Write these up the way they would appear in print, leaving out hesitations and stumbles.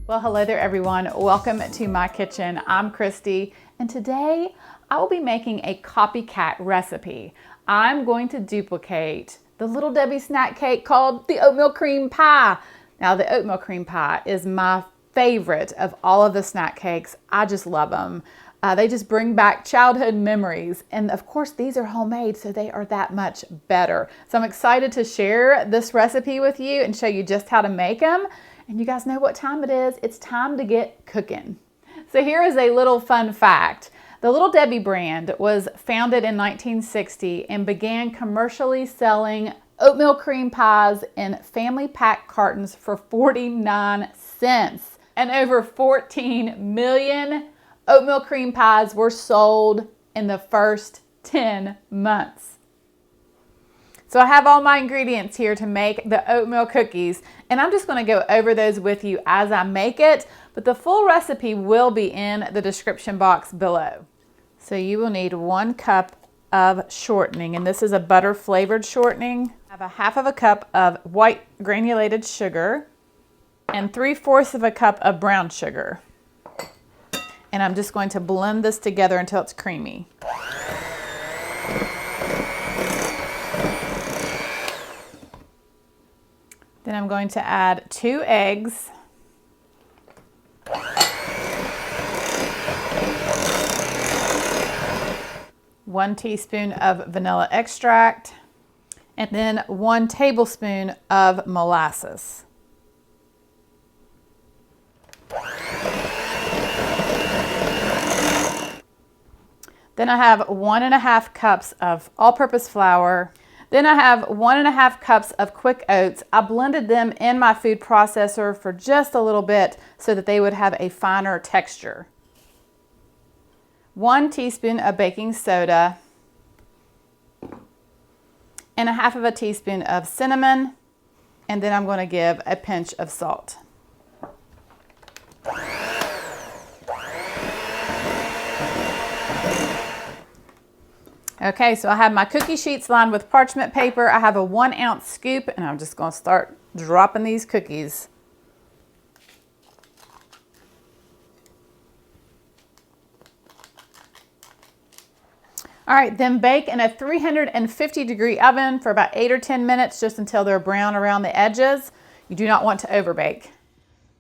Well, hello there everyone. Welcome to my kitchen. I'm Christy, and today I will be making a copycat recipe. I'm going to duplicate the Little Debbie snack cake called the Oatmeal Cream Pie. Now, the Oatmeal Cream Pie is my favorite of all of the snack cakes. I just love them. They just bring back childhood memories. And of course, these are homemade, so they are that much better. So I'm excited to share this recipe with you and show you just how to make them. And you guys know what time it is. It's time to get cooking. So here is a little fun fact. The Little Debbie brand was founded in 1960 and began commercially selling oatmeal cream pies in family pack cartons for 49 cents. And over 14 million oatmeal cream pies were sold in the first 10 months. So I have all my ingredients here to make the oatmeal cookies, and I'm just going to go over those with you as I make it, but the full recipe will be in the description box below. So you will need 1 cup of shortening, and this is a butter flavored shortening. I have a half of a cup of white granulated sugar and 3/4 of a cup of brown sugar. And I'm just going to blend this together until it's creamy. Then I'm going to add 2 eggs, 1 teaspoon of vanilla extract, and then 1 tablespoon of molasses. Then I have 1½ cups of all-purpose flour. Then I have 1½ cups of quick oats. I blended them in my food processor for just a little bit so that they would have a finer texture. 1 teaspoon of baking soda and 1/2 teaspoon of cinnamon, and then I'm going to give a pinch of salt. Okay, so I have my cookie sheets lined with parchment paper. I have a 1 ounce scoop, and I'm just going to start dropping these cookies. All right, then bake in a 350-degree oven for about 8 or 10 minutes, just until they're brown around the edges. You do not want to overbake.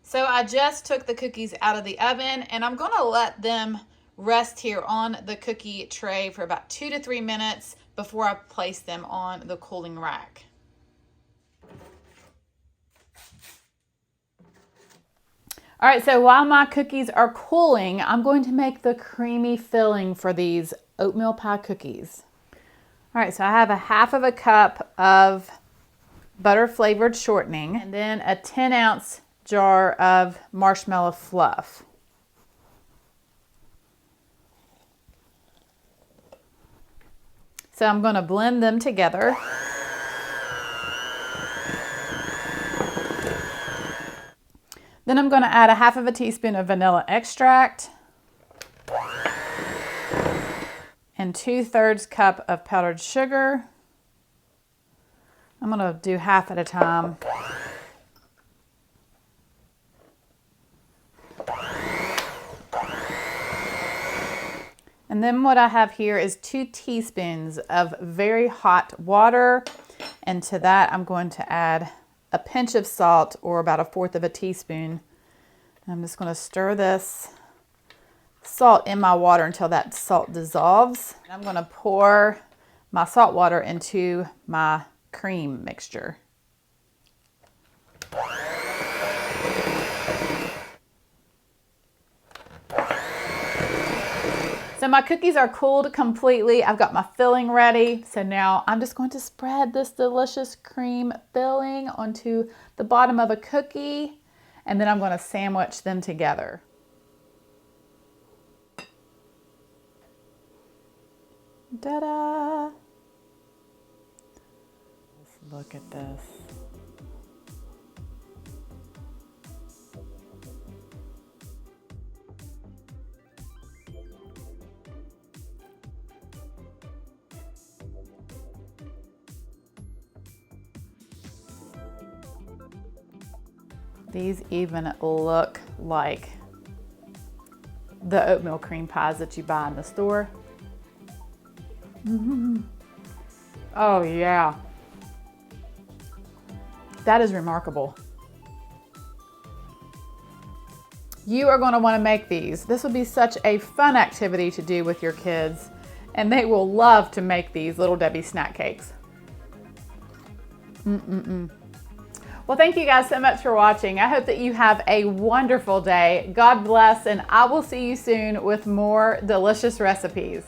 So I just took the cookies out of the oven, and I'm going to let them rest here on the cookie tray for about 2 to 3 minutes before I place them on the cooling rack. All right, so while my cookies are cooling, I'm going to make the creamy filling for these oatmeal pie cookies. All right, so I have a 1/2 cup of butter flavored shortening, and then a 10-ounce jar of marshmallow fluff. So I'm going to blend them together. Then I'm going to add a 1/2 teaspoon of vanilla extract and 2/3 cup of powdered sugar. I'm going to do half at a time. And then what I have here is 2 teaspoons of very hot water. And to that, I'm going to add a pinch of salt, or about 1/4 teaspoon. And I'm just going to stir this salt in my water until that salt dissolves. And I'm going to pour my salt water into my cream mixture. So my cookies are cooled completely. I've got my filling ready. So now I'm just going to spread this delicious cream filling onto the bottom of a cookie, and then I'm going to sandwich them together. Ta-da! Let's look at this. These even look like the oatmeal cream pies that you buy in the store. Oh yeah. That is remarkable. You are going to want to make these. This will be such a fun activity to do with your kids, and they will love to make these Little Debbie snack cakes. Well, thank you guys so much for watching. I hope that you have a wonderful day. God bless, and I will see you soon with more delicious recipes.